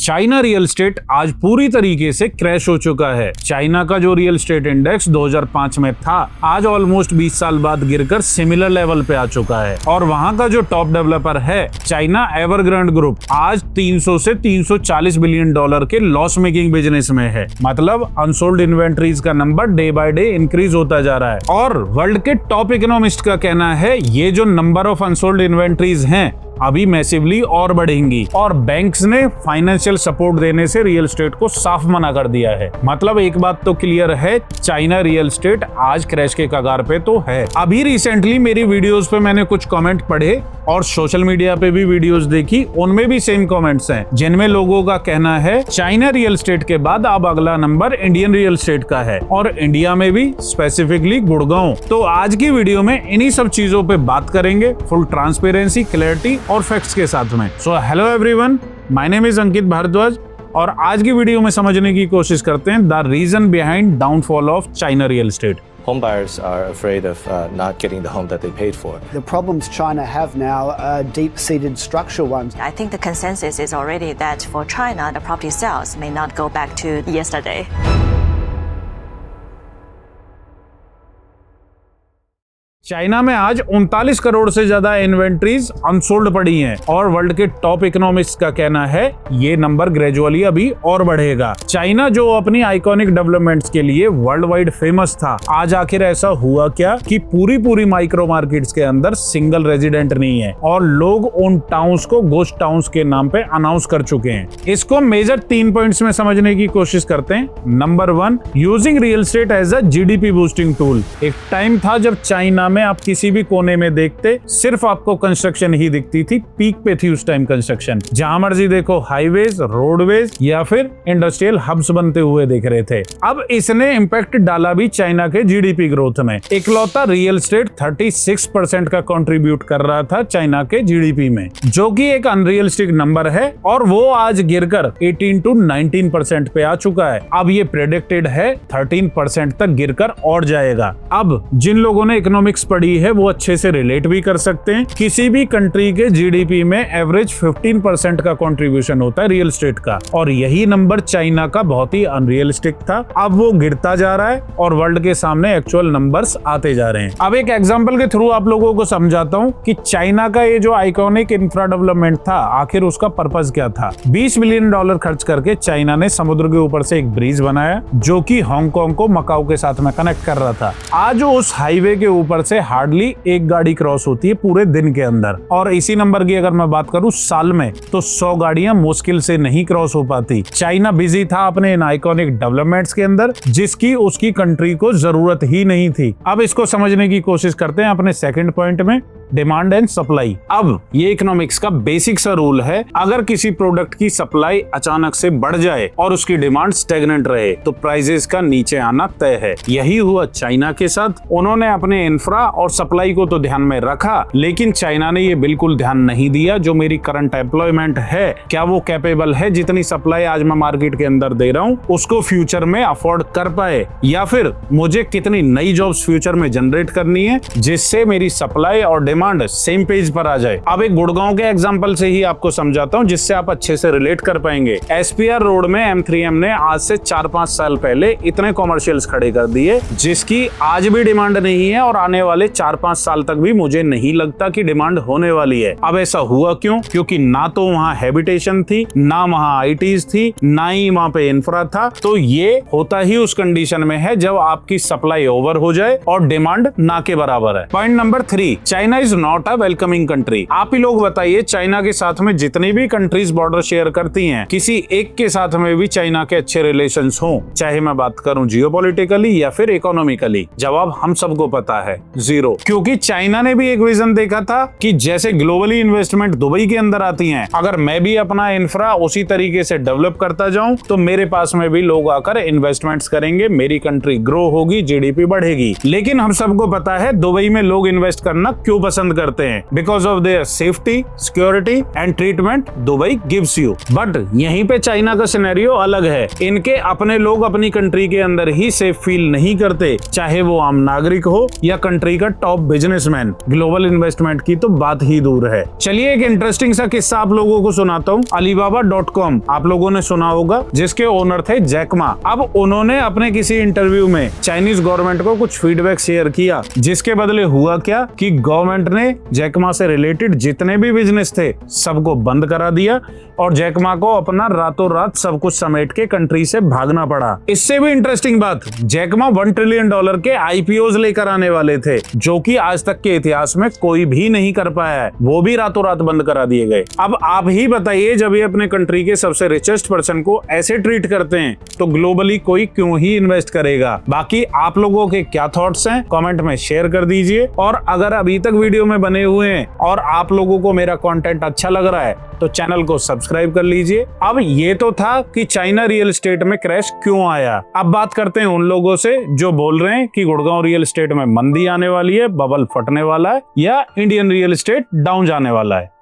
China real estate आज पूरी तरीके से क्रैश हो चुका है। चाइना का जो रियल एस्टेट इंडेक्स 2005 में था, आज ऑलमोस्ट 20 साल बाद गिरकर सिमिलर लेवल पे आ चुका है। और वहां का जो टॉप डेवलपर है चाइना एवरग्रांड ग्रुप, आज 300 से 340 बिलियन डॉलर के लॉस मेकिंग बिजनेस में है। मतलब अनसोल्ड इन्वेंट्रीज का number day by day increase होता जा रहा है। और वर्ल्ड के टॉप इकोनॉमिस्ट का कहना है ये जो नंबर ऑफ अनसोल्ड इन्वेंट्रीज हैं अभी मैसिवली और बढ़ेंगी। और बैंक्स ने फाइनेंशियल सपोर्ट देने से रियल एस्टेट को साफ मना कर दिया है। मतलब एक बात तो क्लियर है, चाइना रियल एस्टेट आज क्रैश के कगार पे तो है। अभी रिसेंटली मेरी वीडियोस पे मैंने कुछ कमेंट पढ़े और सोशल मीडिया पे भी वीडियोस देखी, उनमें भी सेम कमेंट्स हैं जिनमें लोगों का कहना है चाइना रियल एस्टेट के बाद अब अगला नंबर इंडियन रियल एस्टेट का है, और इंडिया में भी स्पेसिफिकली गुड़गांव। तो आज की वीडियो में इन्हीं सब चीजों पे बात करेंगे, फुल ट्रांसपेरेंसी, क्लैरिटी और फैक्ट्स के साथ में। So hello everyone, my name is Ankit Bhardwaj और आज की वीडियो में समझने की कोशिश करते हैं the reason behind downfall of China real estate. Home buyers are afraid of not getting the home that they paid for. The problems China have now are deep-seated structural ones. I think the consensus is already that for China, the property sales may not go back to yesterday. China में आज 39 करोड़ से ज्यादा inventories unsold पड़ी हैं और world के top economist का कहना है ये नंबर ग्रेजुअली अभी और बढ़ेगा। चाइना जो अपनी आइकॉनिक डेवलपमेंट्स के लिए वर्ल्ड वाइड फेमस था, आज आखिर ऐसा हुआ क्या कि पूरी माइक्रो मार्केट्स के अंदर सिंगल रेजिडेंट नहीं है और लोग उन टाउन्स को गोस्ट टाउन्स के नाम पे अनाउंस कर चुके हैं। इसको मेजर 3 पॉइंट्स में समझने की कोशिश करते हैं। Number 1, using real estate as a GDP boosting tool. एक टाइम था जब चाइना में आप किसी भी कोने में देखते सिर्फ आपको कंस्ट्रक्शन ही दिखती थी। पीक पे थी उस टाइम कंस्ट्रक्शन, जहां मर्जी देखो हाईवेज, रोडवेज या फिर इंडस्ट्रियल हब्स बनते हुए दिख रहे थे। अब इसने इम्पैक्ट डाला भी चाइना के जीडीपी ग्रोथ में। इकलौता रियल एस्टेट 36% का कंट्रीब्यूट कर रहा था चाइना के जीडीपी में, जो कि एक अनरियलिस्टिक नंबर है और वो आज गिरकर 18 to 19% पे आ चुका है। अब ये प्रेडिक्टेड है 13% तक गिरकर और जाएगा। अब जिन लोगों ने इकोनॉमिक्स पढ़ी है वो अच्छे से रिलेट भी कर सकते हैं। किसी भी कंट्री के जीडीपी में एवरेज 15% का कंट्रीब्यूशन होता है रियल एस्टेट का, और यही नंबर चाइना का बहुत ही अनरियलिस्टिक था। अब वो गिरता जा रहा है और वर्ल्ड के सामने एक्चुअल नंबर्स आते जा रहे हैं। अब एक एग्जांपल के थ्रू आप लोगों को समझाता हूं कि चाइना का ये जो आइकॉनिक इंफ्रा डेवलपमेंट था, आखिर उसका पर्पस क्या था। $20 बिलियन खर्च करके चाइना ने समुद्र के ऊपर से एक ब्रिज बनाया जो कि हांगकांग को मकाऊ के साथ में कनेक्ट कर रहा था। आज उस हाईवे के ऊपर से हार्डली एक गाड़ी क्रॉस होती है पूरे दिन के अंदर, और इसी नंबर की अगर मैं बात करूं साल में तो 100 गाड़ियां मुश्किल से नहीं क्रॉस हो पाती। चाइना बिजी था अपने इन आइकॉनिक डेवलपमेंट्स के अंदर जिसकी उसकी कंट्री को जरूरत ही नहीं थी। अब इसको समझने की कोशिश करते हैं अपने सेकंड पॉइंट में, डिमांड एंड सप्लाई। अब ये इकोनॉमिक्स का बेसिक सा रूल है, अगर किसी प्रोडक्ट की सप्लाई अचानक से बढ़ जाए और उसकी डिमांड स्टेगनेंट रहे तो प्राइसेस का नीचे आना तय है। यही हुआ चाइना के साथ। उन्होंने अपने इंफ्रा और सप्लाई को तो ध्यान में रखा, लेकिन चाइना ने ये बिल्कुल ध्यान नहीं दिया जो मेरी करंट एम्प्लॉयमेंट है, क्या वो कैपेबल है जितनी सप्लाई आज मैं मार्केट के अंदर दे रहा हूँ उसको फ्यूचर में अफोर्ड कर पाए, या फिर मुझे कितनी नई जॉब्स फ्यूचर में जनरेट करनी है जिससे मेरी सप्लाई और डिमांड सेम पेज पर आ जाए। अब एक गुड़गांव के एग्जांपल से ही आपको समझाता हूं जिससे आप अच्छे से रिलेट कर पाएंगे। एसपीआर रोड में M3M ने आज से 4-5 साल पहले इतने कॉमर्शियल्स खड़े कर दिए जिसकी आज भी डिमांड नहीं है और आने वाले 4-5 साल तक भी मुझे नहीं लगता कि डिमांड होने वाली है। अब ऐसा हुआ क्यों? क्योंकि ना तो वहां हैबिटेशन थी, ना वहां आईटीज थी, ना ही वहां पे इंफ्रा था। तो ये होता ही उस कंडीशन में है जब आपकी सप्लाई ओवर हो जाए और डिमांड ना के बराबर है। Point number 3, China is not a welcoming country. आप ही लोग बताइए, चाइना के साथ में जितनी भी कंट्रीज बॉर्डर शेयर करती हैं, किसी एक के साथ में भी चाइना के अच्छे रिलेशंस हों, चाहे मैं बात करूं जियोपॉलिटिकली या फिर इकोनॉमिकली? जवाब हम सबको पता है, 0। क्योंकि चाइना ने भी एक विजन देखा था कि जैसे ग्लोबली इन्वेस्टमेंट दुबई के अंदर आती है, अगर मैं भी अपना इंफ्रा उसी तरीके से डेवलप करता जाऊं तो मेरे पास में भी लोग आकर इन्वेस्टमेंट्स करेंगे, मेरी कंट्री ग्रो होगी, जीडीपी बढ़ेगी। लेकिन हम सबको पता है दुबई में लोग इन्वेस्ट करना क्यों पसंद पसंद करते हैं because of their safety, security and treatment Dubai gives you. But यहीं पे चाइना का सिनेरियो अलग है। इनके अपने लोग अपनी कंट्री के अंदर ही सेफ फील नहीं करते, चाहे वो आम नागरिक हो या कंट्री का टॉप बिजनेसमैन। ग्लोबल इन्वेस्टमेंट की तो बात ही दूर है। चलिए एक इंटरेस्टिंग सा किस्सा आप लोगों को सुनाता हूँ। Alibaba.com आप लोगों ने सुना होगा, जिसके ओनर थे जैक मा। अब उन्होंने अपने किसी इंटरव्यू में चाइनीज गवर्नमेंट को कुछ फीडबैक शेयर किया, जिसके बदले हुआ क्या कि गवर्नमेंट ने जैक मा से रिलेटेड जितने भी बिजनेस थे सबको बंद करा दिया और जैक मा को अपना रातों रात सब कुछ समेट के कंट्री से भागना पड़ा। इससे भी इंटरेस्टिंग बात, जैक मा $1 ट्रिलियन के IPOs लेकर आने वाले थे, जो कि आज तक के इतिहास में कोई भी नहीं कर पाया है। वो भी रातों रात बंद करा दिए गए। अब आप ही बताइए, जब ये अपने कंट्री के सबसे रिचेस्ट पर्सन को ऐसे ट्रीट करते हैं तो ग्लोबली कोई क्यों ही इन्वेस्ट करेगा। बाकी आप लोगों के क्या थॉट्स हैं कमेंट में शेयर कर दीजिए। और अगर अभी तक वीडियो में बने हुए हैं और आप लोगों को मेरा कंटेंट अच्छा लग रहा है तो चैनल को सब्सक्राइब कर लीजिए। अब ये तो था कि चाइना रियल एस्टेट में क्रैश क्यों आया। अब बात करते हैं उन लोगों से जो बोल रहे हैं कि गुड़गांव रियल एस्टेट में मंदी आने वाली है, बबल फटने वाला है या इंडियन रियल एस्टेट डाउन जाने वाला है।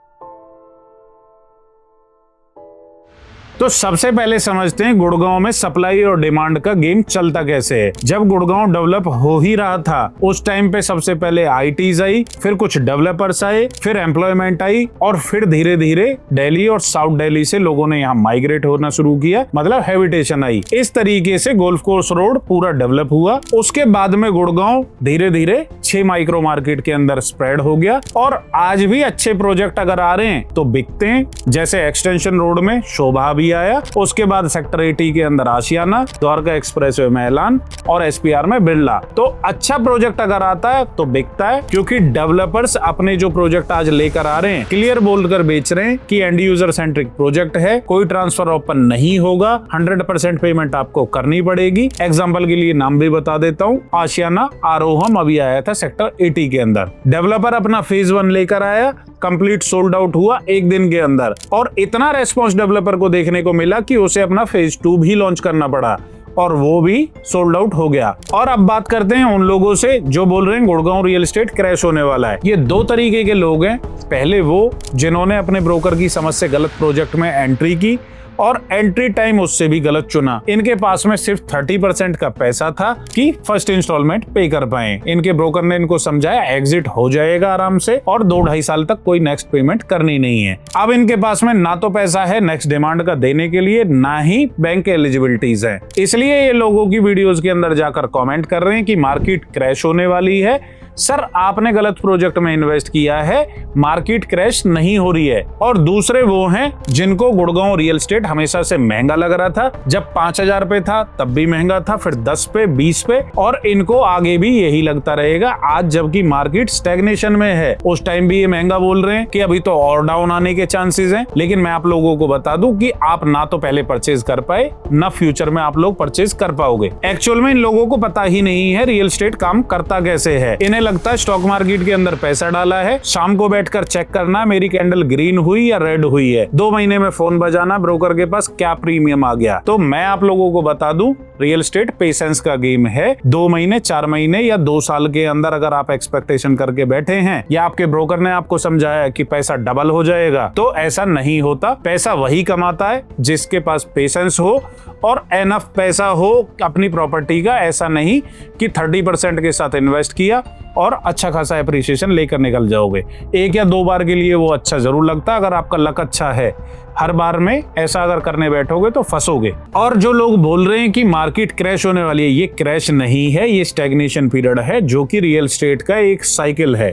तो सबसे पहले समझते हैं गुड़गांव में सप्लाई और डिमांड का गेम चलता कैसे है। जब गुड़गांव डेवलप हो ही रहा था उस टाइम पे सबसे पहले ITs आई, फिर कुछ डेवलपर्स आए, फिर एम्प्लॉयमेंट आई और फिर धीरे धीरे दिल्ली और साउथ दिल्ली से लोगों ने यहाँ माइग्रेट होना शुरू किया, मतलब हैबिटेशन आई। इस तरीके से गोल्फ कोर्स रोड पूरा डेवलप हुआ। उसके बाद में गुड़गांव धीरे धीरे 6 माइक्रो मार्केट के अंदर स्प्रेड हो गया और आज भी अच्छे प्रोजेक्ट अगर आ रहे हैं तो बिकते हैं। जैसे एक्सटेंशन रोड में शोभा भी आया, उसके बाद सेक्टर 80 के अंदर आशियाना, द्वारका एक्सप्रेसवे में ऐलान और SPR में बिरला। तो अच्छा प्रोजेक्ट अगर आता है तो बिकता है, क्योंकि डेवलपर्स अपने जो प्रोजेक्ट आज लेकर आ रहे हैं क्लियर बोलकर बेच रहे हैं कि एंड यूजर सेंट्रिक प्रोजेक्ट है, कोई ट्रांसफर ओपन नहीं होगा, 100% पेमेंट आपको करनी पड़ेगी। एग्जाम्पल के लिए नाम भी बता देता हूँ, आशियाना आरोहम अभी आया था सेक्टर 80 के अंदर। डेवलपर अपना फेज 1 लेकर आया, कंप्लीट सोल्ड आउट हुआ 1 दिन के अंदर और इतना रेस्पॉन्स डेवलपर को देखने को मिला कि उसे अपना फेज 2 भी लॉन्च करना पड़ा और वो भी सोल्ड आउट हो गया। और अब बात करते हैं उन लोगों से जो बोल रहे हैं गुड़गांव रियल एस्टेट क्रैश होने वाला है। ये 2 तरीके के लोग हैं। पहले वो जिन्होंने अपने ब्रोकर की समझ से गलत प्रोजेक्ट में एंट्री की और एंट्री टाइम उससे भी गलत चुना। इनके पास में सिर्फ 30% का पैसा था कि फर्स्ट इंस्टॉलमेंट पे कर पाए। इनके ब्रोकर ने इनको समझाया एग्जिट हो जाएगा आराम से और 2-2.5 साल तक कोई नेक्स्ट पेमेंट करनी नहीं है। अब इनके पास में ना तो पैसा है नेक्स्ट डिमांड का देने के लिए, ना ही बैंक एलिजिबिलिटीज है। इसलिए ये लोगों की वीडियोस के अंदर जाकर कमेंट कर रहे हैं कि मार्केट क्रैश होने वाली है। सर आपने गलत प्रोजेक्ट में इन्वेस्ट किया है, मार्केट क्रैश नहीं हो रही है। और दूसरे वो हैं जिनको गुड़गांव रियल एस्टेट हमेशा से महंगा लग रहा था। जब 5,000 पे था तब भी महंगा था, फिर 10 पे 20 पे, और इनको आगे भी यही लगता रहेगा। आज जबकि मार्केट स्टैग्नेशन में है, उस टाइम भी ये महंगा बोल रहे हैं कि अभी तो और डाउन आने के चांसेस हैं। लेकिन मैं आप लोगों को बता दूं कि आप ना तो पहले परचेज कर पाए, ना फ्यूचर में आप लोग परचेज कर पाओगे। एक्चुअल में इन लोगों को पता ही नहीं है रियल एस्टेट काम करता कैसे है। इन्हें लगता है स्टॉक मार्केट के अंदर पैसा डाला है, शाम को बैठकर चेक करना मेरी कैंडल ग्रीन हुई या रेड हुई है, 2 महीने में फोन बजाना ब्रोकर के पास क्या प्रीमियम आ गया। तो मैं आप लोगों को बता दूं रियल एस्टेट पेशेंस का गेम है। 2 महीने 4 महीने या 2 साल के अंदर अगर आप एक्सपेक्टेशन करके बैठे हैं या आपके ब्रोकर ने आपको समझाया कि पैसा डबल हो जाएगा, तो ऐसा नहीं होता। पैसा वही कमाता है जिसके पास पेशेंस हो और एनफ पैसा हो अपनी प्रॉपर्टी का। ऐसा नहीं कि 30% के साथ इन्वेस्ट किया और अच्छा खासा एप्रिसिएशन लेकर निकल जाओगे। 1 या 2 बार के लिए वो अच्छा जरूर लगता है अगर आपका लक अच्छा है। हर बार में ऐसा अगर करने बैठोगे तो फंसोगे। और जो लोग बोल रहे हैं कि मार्केट क्रैश होने वाली है, ये क्रैश नहीं है, ये स्टैग्नेशन पीरियड है, जो कि रियल एस्टेट का एक साइकिल है।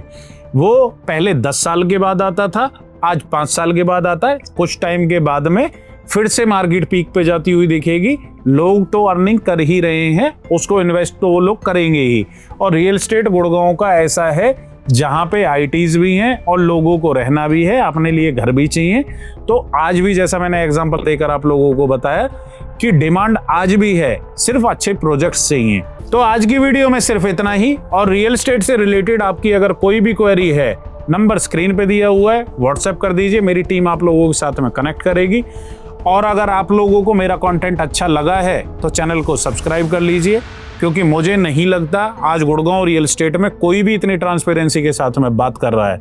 वो पहले 10 साल के बाद आता था, आज 5 साल के बाद आता है। कुछ टाइम के बाद में फिर से मार्केट पीक पे जाती हुई दिखेगी। लोग तो अर्निंग कर ही रहे हैं, उसको इन्वेस्ट तो वो लोग करेंगे ही। और रियल एस्टेट गुड़गांव का ऐसा है जहां पे ITs भी हैं और लोगों को रहना भी है, अपने लिए घर भी चाहिए। तो आज भी जैसा मैंने एग्जांपल देकर आप लोगों को बताया कि डिमांड आज भी है, सिर्फ अच्छे प्रोजेक्ट्स चाहिए। तो आज की वीडियो में सिर्फ इतना ही। और रियल एस्टेट से रिलेटेड आपकी अगर कोई भी क्वेरी है, नंबर स्क्रीन पे दिया हुआ है, व्हाट्सएप कर दीजिए, मेरी टीम आप लोगों के साथ में कनेक्ट करेगी। और अगर आप लोगों को मेरा कंटेंट अच्छा लगा है तो चैनल को सब्सक्राइब कर लीजिए, क्योंकि मुझे नहीं लगता आज गुड़गांव रियल एस्टेट में कोई भी इतनी ट्रांसपेरेंसी के साथ में बात कर रहा है।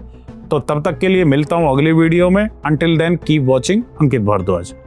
तो तब तक के लिए मिलता हूं अगले वीडियो में। अंटिल देन कीप वॉचिंग अंकित भारद्वाज।